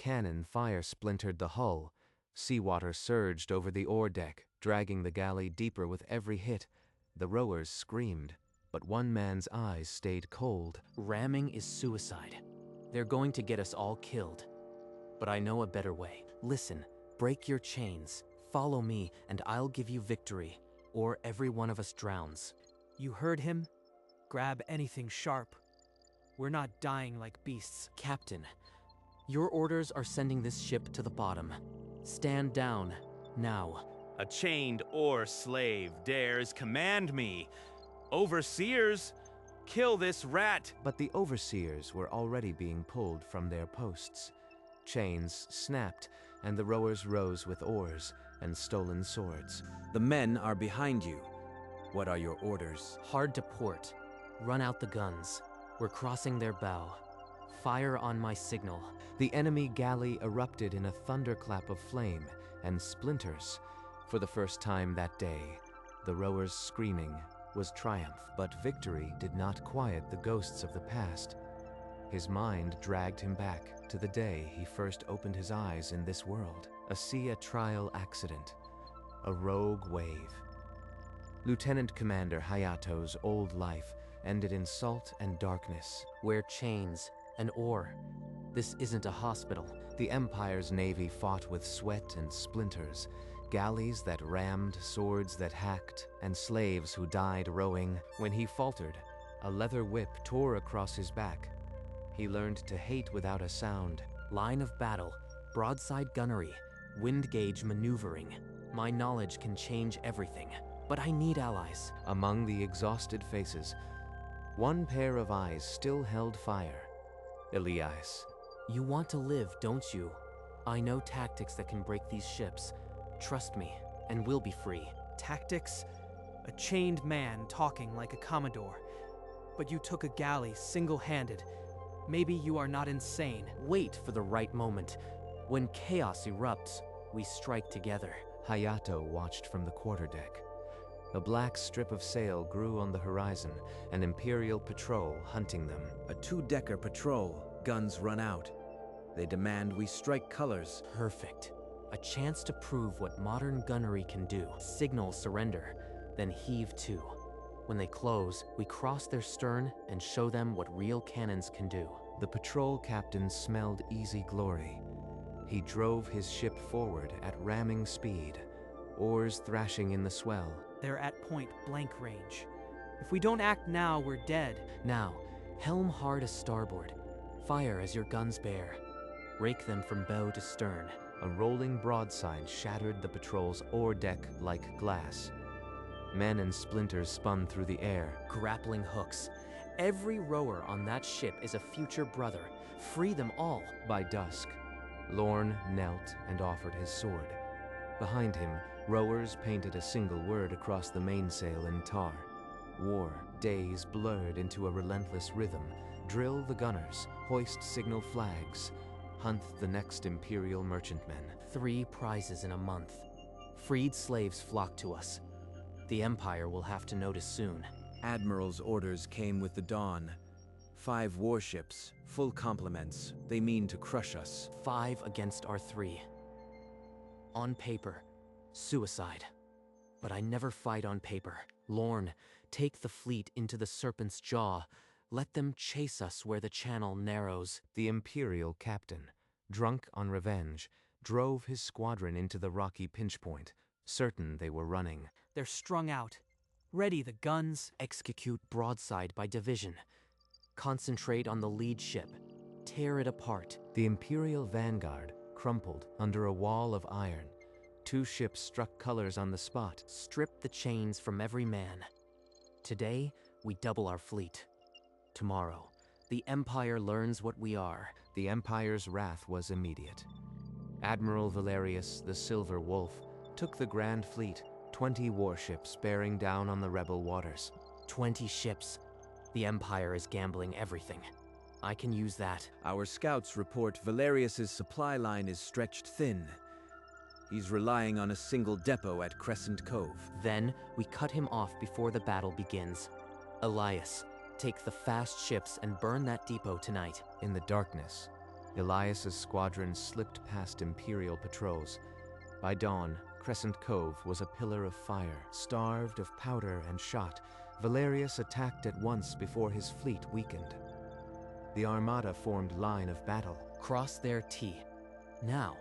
cannon fire splintered the hull. Seawater surged over the ore deck, dragging the galley deeper with every hit. The rowers screamed, but one man's eyes stayed cold. Ramming is suicide. They're going to get us all killed. But I know a better way. Listen, break your chains, follow me, and I'll give you victory, or every one of us drowns. You heard him? Grab anything sharp. We're not dying like beasts. Captain, your orders are sending this ship to the bottom. Stand down, now. A chained ore slave dares command me. Overseers, kill this rat. But the overseers were already being pulled from their posts. Chains snapped, and the rowers rose with oars and stolen swords. The men are behind you. What are your orders? Hard to port. Run out the guns. We're crossing their bow. Fire on my signal. The enemy galley erupted in a thunderclap of flame and splinters. For the first time that day, the rowers' screaming was triumph, but victory did not quiet the ghosts of the past. His mind dragged him back to the day he first opened his eyes in this world. A sea trial accident. A rogue wave. Lieutenant Commander Hayato's old life ended in salt and darkness. Wear chains, an oar. This isn't a hospital. The Empire's navy fought with sweat and splinters, galleys that rammed, swords that hacked, and slaves who died rowing. When he faltered, a leather whip tore across his back. He learned to hate without a sound. Line of battle, broadside gunnery, wind gauge maneuvering. My knowledge can change everything, but I need allies. Among the exhausted faces, one pair of eyes still held fire. Elias. You want to live, don't you? I know tactics that can break these ships. Trust me, and we'll be free. Tactics? A chained man talking like a commodore. But you took a galley single-handed. Maybe you are not insane. Wait for the right moment. When chaos erupts, we strike together. Hayato watched from the quarterdeck. A black strip of sail grew on the horizon, an Imperial patrol hunting them. A two-decker patrol, guns run out. They demand we strike colors. Perfect. A chance to prove what modern gunnery can do. Signal surrender, then heave to. When they close, we cross their stern and show them what real cannons can do. The patrol captain smelled easy glory. He drove his ship forward at ramming speed, oars thrashing in the swell. They're at point blank range. If we don't act now, we're dead. Now, helm hard a starboard. Fire as your guns bear. Rake them from bow to stern. A rolling broadside shattered the patrol's oar deck like glass. Men and splinters spun through the air. Grappling hooks. Every rower on that ship is a future brother. Free them all. By dusk, Lorne knelt and offered his sword. Behind him, rowers painted a single word across the mainsail in tar. War. Days blurred into a relentless rhythm. Drill the gunners, hoist signal flags, hunt the next Imperial merchantmen. 3 prizes in a month. Freed slaves flock to us. The Empire will have to notice soon. Admiral's orders came with the dawn. 5 warships, full complements. They mean to crush us. 5 against our 3. On paper, suicide. But I never fight on paper. Lorne, take the fleet into the Serpent's Jaw. Let them chase us where the channel narrows. The Imperial captain, drunk on revenge, drove his squadron into the rocky pinch point, certain they were running. They're strung out. Ready the guns. Execute broadside by division. Concentrate on the lead ship. Tear it apart. The Imperial vanguard crumpled under a wall of iron. 2 ships struck colors on the spot. Strip the chains from every man. Today, we double our fleet. Tomorrow, the Empire learns what we are. The Empire's wrath was immediate. Admiral Valerius, the Silver Wolf, took the Grand Fleet, 20 warships bearing down on the rebel waters. 20 ships. The Empire is gambling everything. I can use that. Our scouts report Valerius's supply line is stretched thin. He's relying on a single depot at Crescent Cove. Then, we cut him off before the battle begins. Elias, take the fast ships and burn that depot tonight. In the darkness, Elias's squadron slipped past Imperial patrols. By dawn, Crescent Cove was a pillar of fire. Starved of powder and shot, Valerius attacked at once before his fleet weakened. The armada formed line of battle. Cross their T. Now,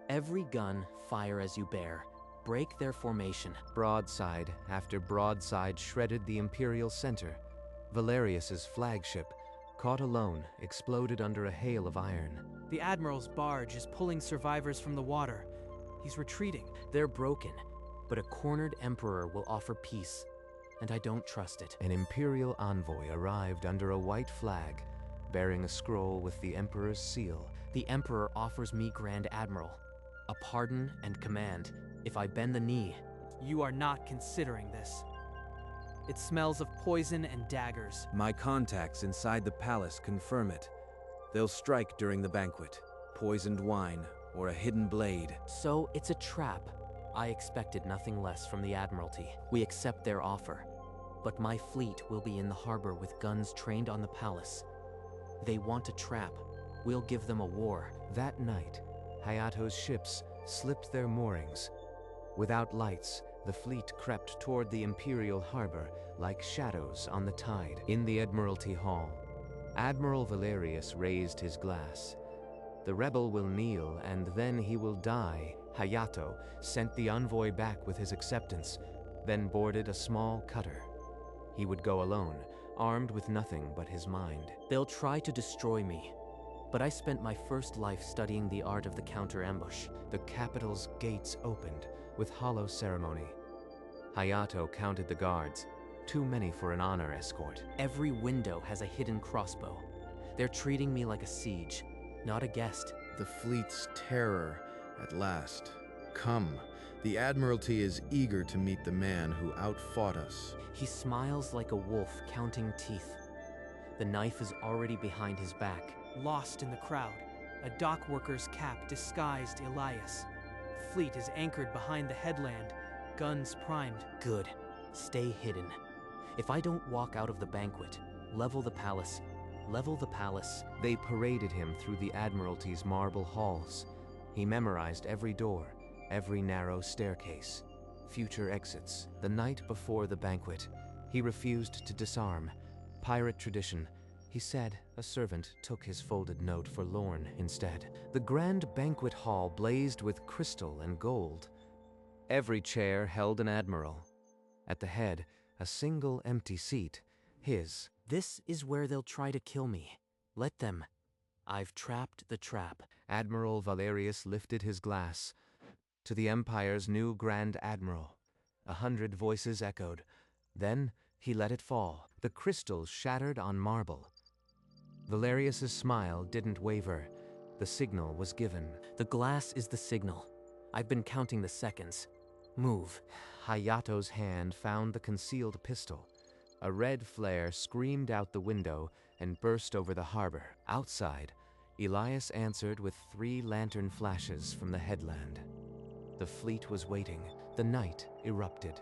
every gun fire as you bear. Break their formation. Broadside after broadside shredded the Imperial center. Valerius's flagship, caught alone, exploded under a hail of iron. The Admiral's barge is pulling survivors from the water. He's retreating. They're broken, but a cornered emperor will offer peace, and I don't trust it. An Imperial envoy arrived under a white flag, bearing a scroll with the Emperor's seal. The Emperor offers me Grand Admiral, a pardon and command if I bend the knee. You are not considering this. It smells of poison and daggers. My contacts inside the palace confirm it. They'll strike during the banquet. Poisoned wine or a hidden blade. So it's a trap. I expected nothing less from the Admiralty. We accept their offer, but my fleet will be in the harbor with guns trained on the palace. They want a trap. We'll give them a war. That night, Hayato's ships slipped their moorings. Without lights, the fleet crept toward the Imperial harbor like shadows on the tide. In the Admiralty Hall, Admiral Valerius raised his glass. The rebel will kneel, and then he will die. Hayato sent the envoy back with his acceptance, then boarded a small cutter. He would go alone, armed with nothing but his mind. They'll try to destroy me, but I spent my first life studying the art of the counter-ambush. The capital's gates opened with hollow ceremony. Hayato counted the guards, too many for an honor escort. Every window has a hidden crossbow. They're treating me like a siege, not a guest. The fleet's terror, at last. Come, the Admiralty is eager to meet the man who outfought us. He smiles like a wolf counting teeth. The knife is already behind his back. Lost in the crowd, a dock worker's cap disguised Elias. Fleet is anchored behind the headland, guns primed. Good. Stay hidden. If I don't walk out of the banquet, level the palace. Level the palace. They paraded him through the Admiralty's marble halls. He memorized every door, every narrow staircase, future exits. The night before the banquet, he refused to disarm. Pirate tradition. He said a servant took his folded note for Lorne instead. The grand banquet hall blazed with crystal and gold. Every chair held an admiral. At the head, a single empty seat, his. This is where they'll try to kill me. Let them. I've trapped the trap. Admiral Valerius lifted his glass. To the Empire's new Grand Admiral. 100 voices echoed. Then he let it fall. The crystals shattered on marble. Valerius's smile didn't waver. The signal was given. The glass is the signal. I've been counting the seconds. Move. Hayato's hand found the concealed pistol. A red flare screamed out the window and burst over the harbor. Outside, Elias answered with 3 lantern flashes from the headland. The fleet was waiting. The night erupted.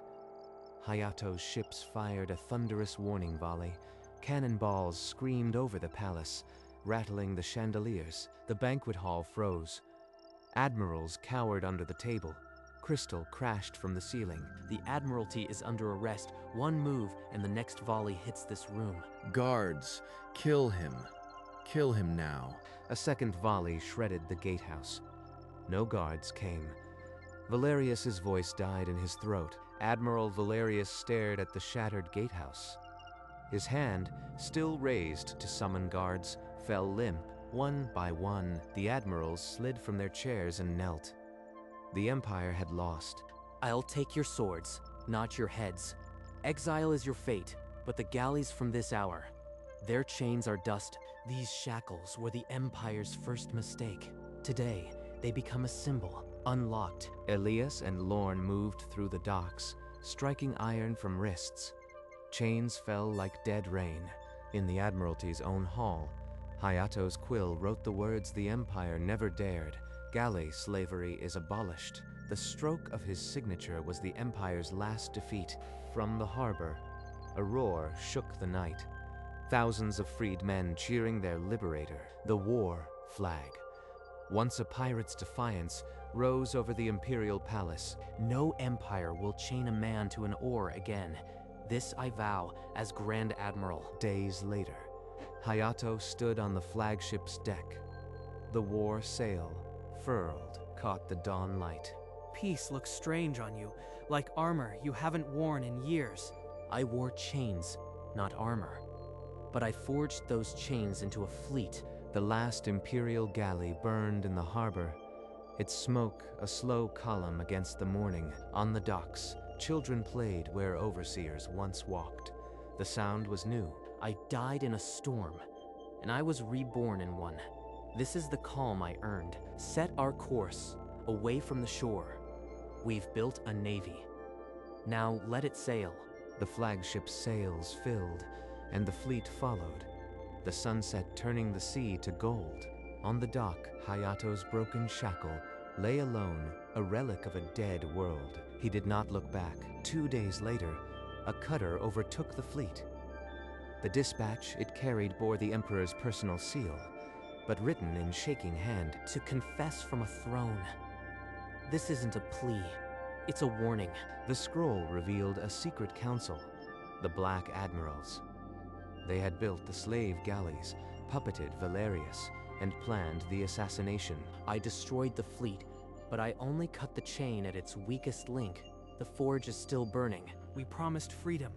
Hayato's ships fired a thunderous warning volley. Cannonballs screamed over the palace, rattling the chandeliers. The banquet hall froze. Admirals cowered under the table. Crystal crashed from the ceiling. The Admiralty is under arrest. One move and the next volley hits this room. Guards, kill him. Kill him now. A second volley shredded the gatehouse. No guards came. Valerius's voice died in his throat. Admiral Valerius stared at the shattered gatehouse. His hand, still raised to summon guards, fell limp. One by one, the admirals slid from their chairs and knelt. The Empire had lost. I'll take your swords, not your heads. Exile is your fate, but the galleys from this hour. Their chains are dust. These shackles were the Empire's first mistake. Today, they become a symbol, unlocked. Elias and Lorne moved through the docks, striking iron from wrists. Chains fell like dead rain. In the Admiralty's own hall, Hayato's quill wrote the words the Empire never dared. Galley slavery is abolished. The stroke of his signature was the Empire's last defeat. From the harbor, a roar shook the night. Thousands of freed men cheering their liberator. The war flag. Once a pirate's defiance rose over the imperial palace. No empire will chain a man to an oar again. This I vow as Grand Admiral. Days later, Hayato stood on the flagship's deck. The war sail, furled, caught the dawn light. Peace looks strange on you, like armor you haven't worn in years. I wore chains, not armor. But I forged those chains into a fleet. The last imperial galley burned in the harbor, its smoke a slow column against the morning. On the docks, children played where overseers once walked. The sound was new. I died in a storm, and I was reborn in one. This is the calm I earned. Set our course, away from the shore. We've built a navy. Now let it sail. The flagship's sails filled, and the fleet followed, the sunset turning the sea to gold. On the dock, Hayato's broken shackle lay alone, a relic of a dead world. He did not look back. 2 days later, a cutter overtook the fleet. The dispatch it carried bore the Emperor's personal seal, but written in shaking hand. To confess from a throne. This isn't a plea. It's a warning. The scroll revealed a secret council, the Black Admirals. They had built the slave galleys, puppeted Valerius, and planned the assassination. I destroyed the fleet, but I only cut the chain at its weakest link. The forge is still burning. We promised freedom.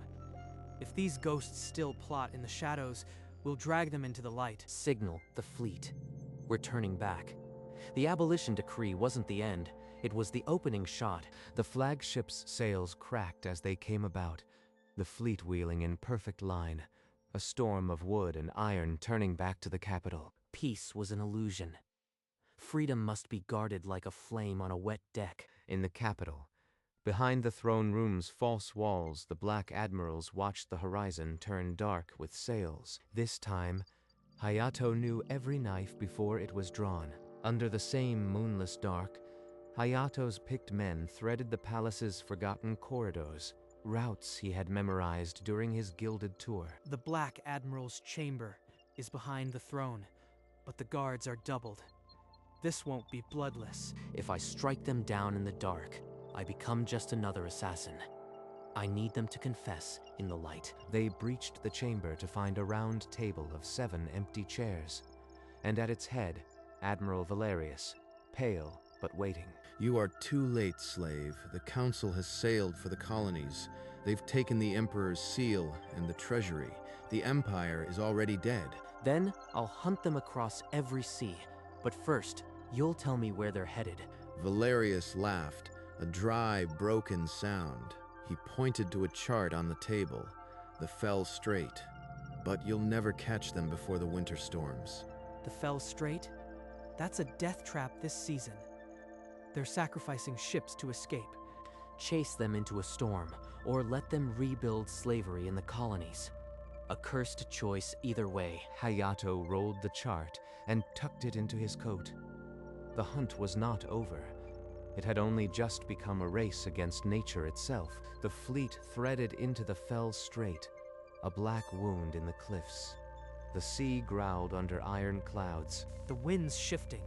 If these ghosts still plot in the shadows, we'll drag them into the light. Signal the fleet. We're turning back. The abolition decree wasn't the end. It was the opening shot. The flagship's sails cracked as they came about, the fleet wheeling in perfect line, a storm of wood and iron turning back to the capital. Peace was an illusion. Freedom must be guarded like a flame on a wet deck. In the capital, behind the throne room's false walls, the Black Admirals watched the horizon turn dark with sails. This time, Hayato knew every knife before it was drawn. Under the same moonless dark, Hayato's picked men threaded the palace's forgotten corridors, routes he had memorized during his gilded tour. The Black Admiral's chamber is behind the throne, but the guards are doubled. This won't be bloodless. If I strike them down in the dark, I become just another assassin. I need them to confess in the light. They breached the chamber to find a round table of 7 empty chairs, and at its head, Admiral Valerius, pale but waiting. You are too late, slave. The council has sailed for the colonies. They've taken the Emperor's seal and the treasury. The Empire is already dead. Then I'll hunt them across every sea. But first, you'll tell me where they're headed. Valerius laughed, a dry, broken sound. He pointed to a chart on the table, the Fell Strait. But you'll never catch them before the winter storms. The Fell Strait? That's a death trap this season. They're sacrificing ships to escape. Chase them into a storm, or let them rebuild slavery in the colonies. A cursed choice either way. Hayato rolled the chart and tucked it into his coat. The hunt was not over. It had only just become a race against nature itself. The fleet threaded into the Fell Strait, a black wound in the cliffs. The sea growled under iron clouds. The wind's shifting.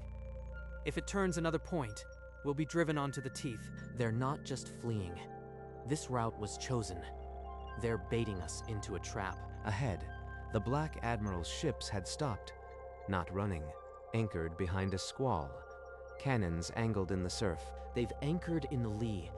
If it turns another point, we'll be driven onto the teeth. They're not just fleeing. This route was chosen. They're baiting us into a trap. Ahead, the Black Admiral's ships had stopped, not running, anchored behind a squall, cannons angled in the surf. They've anchored in the lee.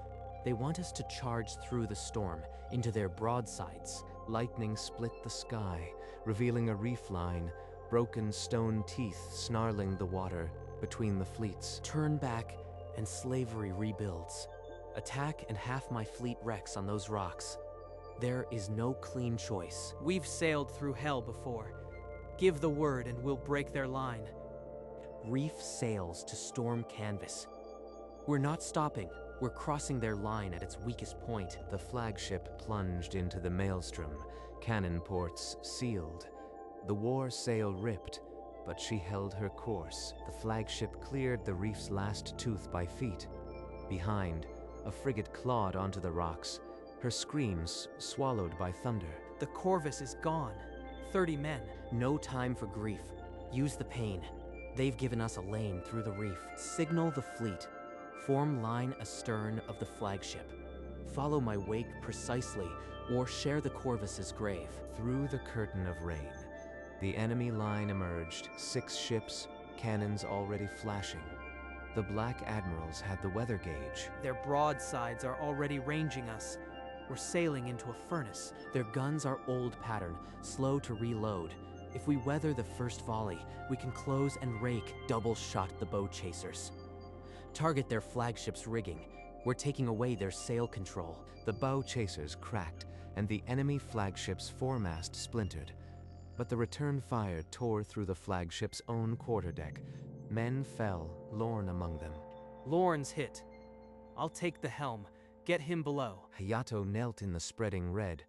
They want us to charge through the storm, into their broadsides. Lightning split the sky, revealing a reef line, broken stone teeth snarling the water between the fleets. Turn back, and slavery rebuilds. Attack and half my fleet wrecks on those rocks. There is no clean choice. We've sailed through hell before. Give the word and we'll break their line. Reef sails to storm canvas. We're not stopping. We're crossing their line at its weakest point. The flagship plunged into the maelstrom, cannon ports sealed. The war sail ripped, but she held her course. The flagship cleared the reef's last tooth by feet. Behind, a frigate clawed onto the rocks, her screams swallowed by thunder. The Corvus is gone. 30 men. No time for grief. Use the pain. They've given us a lane through the reef. Signal the fleet. Form line astern of the flagship. Follow my wake precisely, or share the Corvus's grave. Through the curtain of rain, the enemy line emerged, 6 ships, cannons already flashing. The Black Admirals had the weather gauge. Their broadsides are already ranging us. We're sailing into a furnace. Their guns are old pattern, slow to reload. If we weather the first volley, we can close and rake, double-shot the bow chasers. Target their flagship's rigging. We're taking away their sail control. The bow chasers cracked, and the enemy flagship's foremast splintered. But the return fire tore through the flagship's own quarterdeck. Men fell, Lorne among them. Lorne's hit. I'll take the helm. Get him below. Hayato knelt in the spreading red.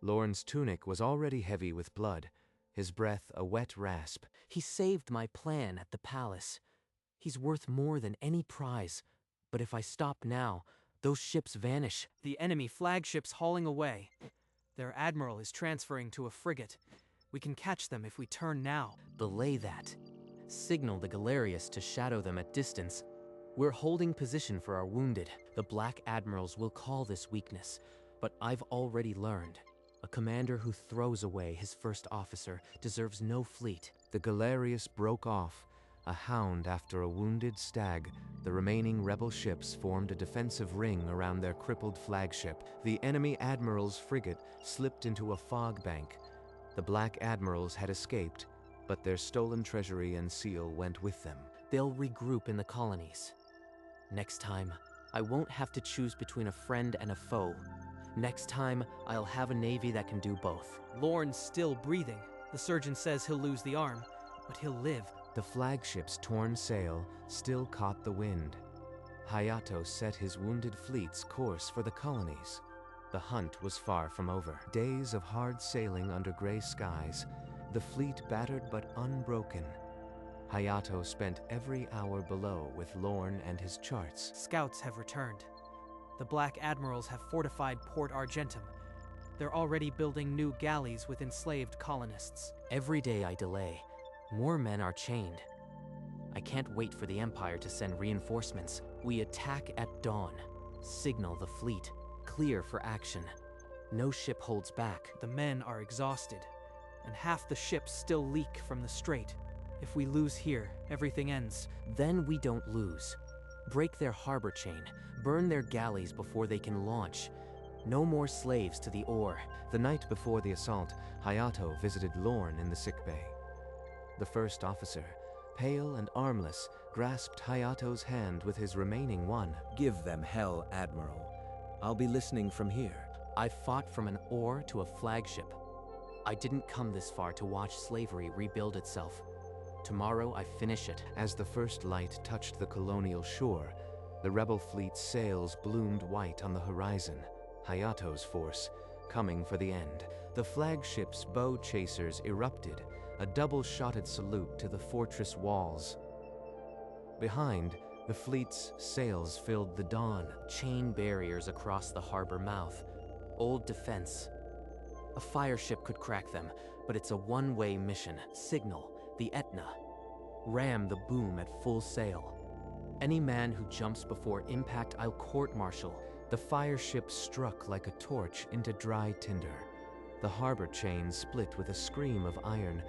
Lorne's tunic was already heavy with blood, his breath a wet rasp. He saved my plan at the palace. He's worth more than any prize. But if I stop now, those ships vanish. The enemy flagship's hauling away. Their admiral is transferring to a frigate. We can catch them if we turn now. Belay that. Signal the Galerius to shadow them at distance. We're holding position for our wounded. The Black Admirals will call this weakness, but I've already learned. A commander who throws away his first officer deserves no fleet. The Galerius broke off, a hound after a wounded stag. The remaining rebel ships formed a defensive ring around their crippled flagship. The enemy admiral's frigate slipped into a fog bank. The Black Admirals had escaped, but their stolen treasury and seal went with them. They'll regroup in the colonies. Next time, I won't have to choose between a friend and a foe. Next time, I'll have a navy that can do both. Lorne's still breathing. The surgeon says he'll lose the arm, but he'll live. The flagship's torn sail still caught the wind. Hayato set his wounded fleet's course for the colonies. The hunt was far from over. Days of hard sailing under gray skies, the fleet battered but unbroken. Hayato spent every hour below with Lorne and his charts. Scouts have returned. The Black Admirals have fortified Port Argentum. They're already building new galleys with enslaved colonists. Every day I delay, more men are chained. I can't wait for the Empire to send reinforcements. We attack at dawn. Signal the fleet. Clear for action. No ship holds back. The men are exhausted, and half the ships still leak from the strait. If we lose here, everything ends. Then we don't lose. Break their harbor chain. Burn their galleys before they can launch. No more slaves to the oar. The night before the assault, Hayato visited Lorne in the sickbay. The first officer, pale and armless, grasped Hayato's hand with his remaining one. Give them hell, Admiral. I'll be listening from here. I fought from an oar to a flagship. I didn't come this far to watch slavery rebuild itself. Tomorrow I finish it. As the first light touched the colonial shore, the rebel fleet's sails bloomed white on the horizon. Hayato's force, coming for the end. The flagship's bow chasers erupted, a double-shotted salute to the fortress walls. Behind, the fleet's sails filled the dawn. Chain barriers across the harbor mouth. Old defense. A fire ship could crack them, but it's a one-way mission. Signal the Etna. Ram the boom at full sail. Any man who jumps before impact, I'll court-martial. The fire ship struck like a torch into dry tinder. The harbor chain split with a scream of iron,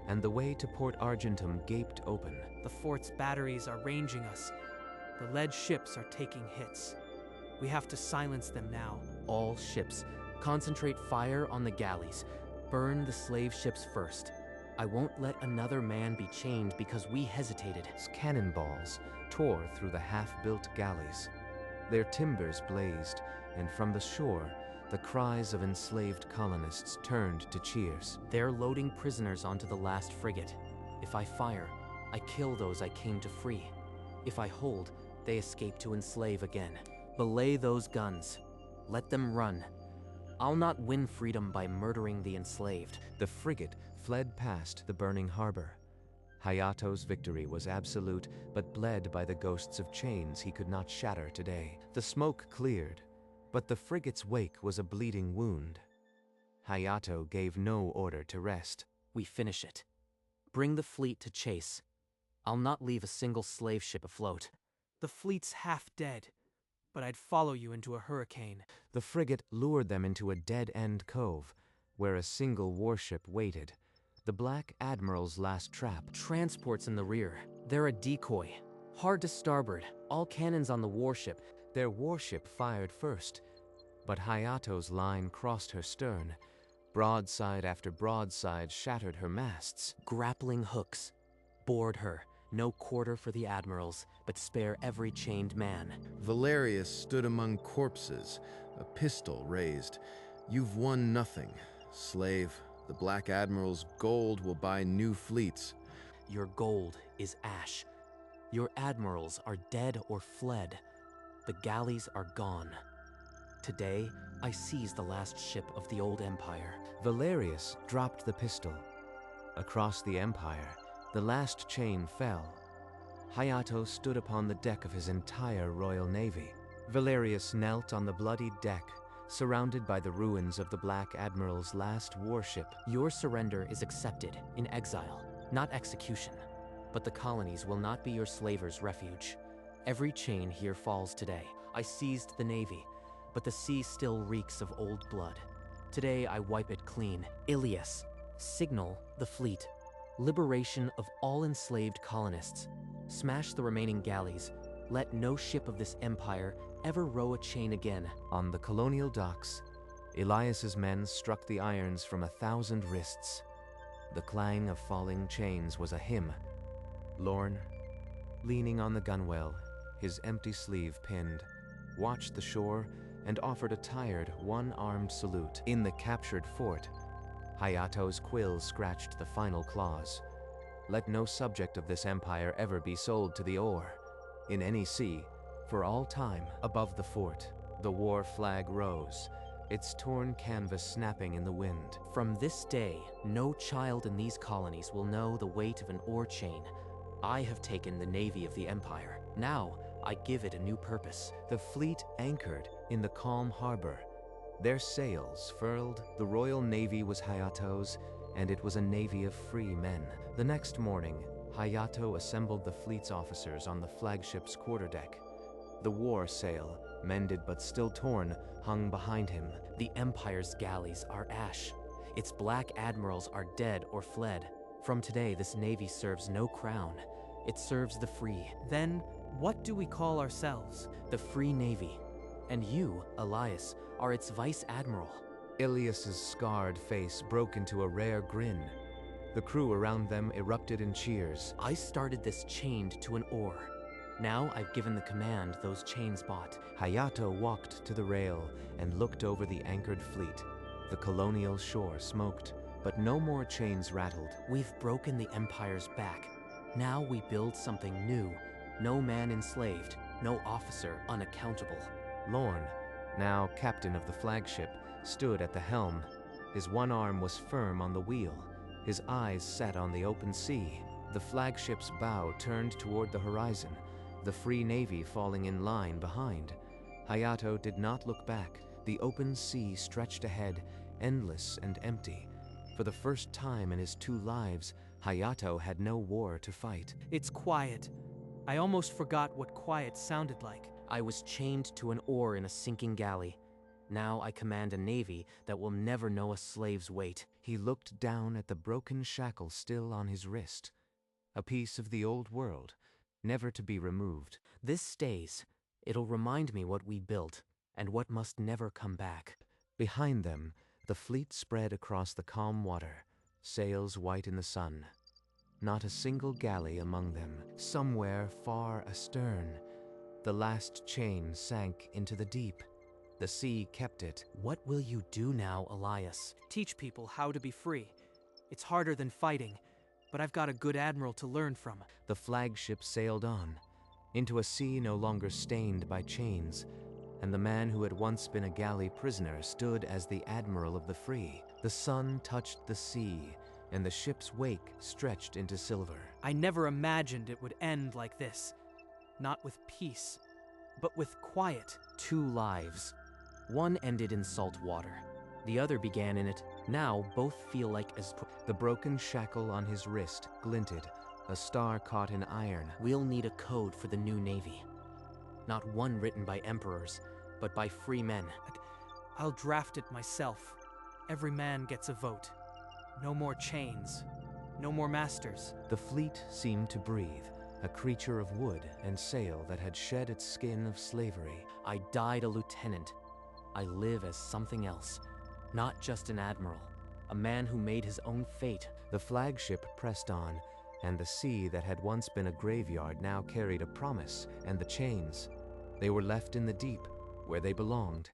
and the way to Port Argentum gaped open. The fort's batteries are ranging us. The lead ships are taking hits. We have to silence them now. All ships, concentrate fire on the galleys. Burn the slave ships first. I won't let another man be chained because we hesitated. Cannonballs tore through the half-built galleys. Their timbers blazed, and from the shore, the cries of enslaved colonists turned to cheers. They're loading prisoners onto the last frigate. If I fire, I kill those I came to free. If I hold, they escape to enslave again. Belay those guns. Let them run. I'll not win freedom by murdering the enslaved. The frigate fled past the burning harbor. Hayato's victory was absolute, but bled by the ghosts of chains he could not shatter today. The smoke cleared, but the frigate's wake was a bleeding wound. Hayato gave no order to rest. We finish it. Bring the fleet to chase. I'll not leave a single slave ship afloat. The fleet's half dead, but I'd follow you into a hurricane. The frigate lured them into a dead-end cove, where a single warship waited, the Black Admiral's last trap. Transports in the rear. They're a decoy. Hard to starboard. All cannons on the warship. Their warship fired first, but Hayato's line crossed her stern. Broadside after broadside shattered her masts. Grappling hooks. Board her. No quarter for the admirals, but spare every chained man. Valerius stood among corpses, a pistol raised. You've won nothing, slave. The Black Admiral's gold will buy new fleets. Your gold is ash. Your admirals are dead or fled. The galleys are gone. Today, I seize the last ship of the old empire. Valerius dropped the pistol. Across the empire, the last chain fell. Hayato stood upon the deck of his entire royal navy. Valerius knelt on the bloodied deck, surrounded by the ruins of the Black Admiral's last warship. Your surrender is accepted in exile, not execution. But the colonies will not be your slavers' refuge. Every chain here falls today. I seized the navy, but the sea still reeks of old blood. Today I wipe it clean. Ilias, signal the fleet. Liberation of all enslaved colonists. Smash the remaining galleys. Let no ship of this empire ever row a chain again. On the colonial docks, Elias's men struck the irons from 1,000 wrists. The clang of falling chains was a hymn. Lorne, leaning on the gunwale, his empty sleeve pinned, watched the shore and offered a tired, one-armed salute. In the captured fort, Hayato's quill scratched the final clause. Let no subject of this empire ever be sold to the oar. In any sea, for all time. Above the fort, the war flag rose, its torn canvas snapping in the wind. From this day, no child in these colonies will know the weight of an oar chain. I have taken the navy of the empire. Now, I give it a new purpose. The fleet anchored in the calm harbor. Their sails furled, the Royal Navy was Hayato's, and it was a navy of free men. The next morning, Hayato assembled the fleet's officers on the flagship's quarterdeck. The war sail, mended but still torn, hung behind him. The Empire's galleys are ash. Its Black Admirals are dead or fled. From today, this navy serves no crown. It serves the free. Then, what do we call ourselves? The Free Navy. And you, Elias, are its Vice Admiral. Ilias's scarred face broke into a rare grin. The crew around them erupted in cheers. I started this chained to an oar. Now I've given the command those chains bought. Hayato walked to the rail and looked over the anchored fleet. The colonial shore smoked, but no more chains rattled. We've broken the Empire's back. Now we build something new. No man enslaved, no officer unaccountable. Lorne, now captain of the flagship, stood at the helm. His one arm was firm on the wheel, his eyes set on the open sea. The flagship's bow turned toward the horizon, the Free Navy falling in line behind. Hayato did not look back. The open sea stretched ahead, endless and empty. For the first time in his 2 lives, Hayato had no war to fight. It's quiet. I almost forgot what quiet sounded like. I was chained to an oar in a sinking galley. Now I command a navy that will never know a slave's weight. He looked down at the broken shackle still on his wrist. A piece of the old world, never to be removed. This stays. It'll remind me what we built, and what must never come back. Behind them, the fleet spread across the calm water, sails white in the sun. Not a single galley among them. Somewhere far astern, the last chain sank into the deep. The sea kept it. What will you do now, Elias? Teach people how to be free. It's harder than fighting, but I've got a good admiral to learn from. The flagship sailed on, into a sea no longer stained by chains, and the man who had once been a galley prisoner stood as the admiral of the free. The sun touched the sea, and the ship's wake stretched into silver. I never imagined it would end like this. Not with peace, but with quiet. 2 lives. One ended in salt water. The other began in it. Now both feel like as... The broken shackle on his wrist glinted, a star caught in iron. We'll need a code for the new navy. Not one written by emperors, but by free men. I'll draft it myself. Every man gets a vote. No more chains. No more masters. The fleet seemed to breathe, a creature of wood and sail that had shed its skin of slavery. I died a lieutenant. I live as something else. Not just an admiral. A man who made his own fate. The flagship pressed on, and the sea that had once been a graveyard now carried a promise and the chains. They were left in the deep, where they belonged.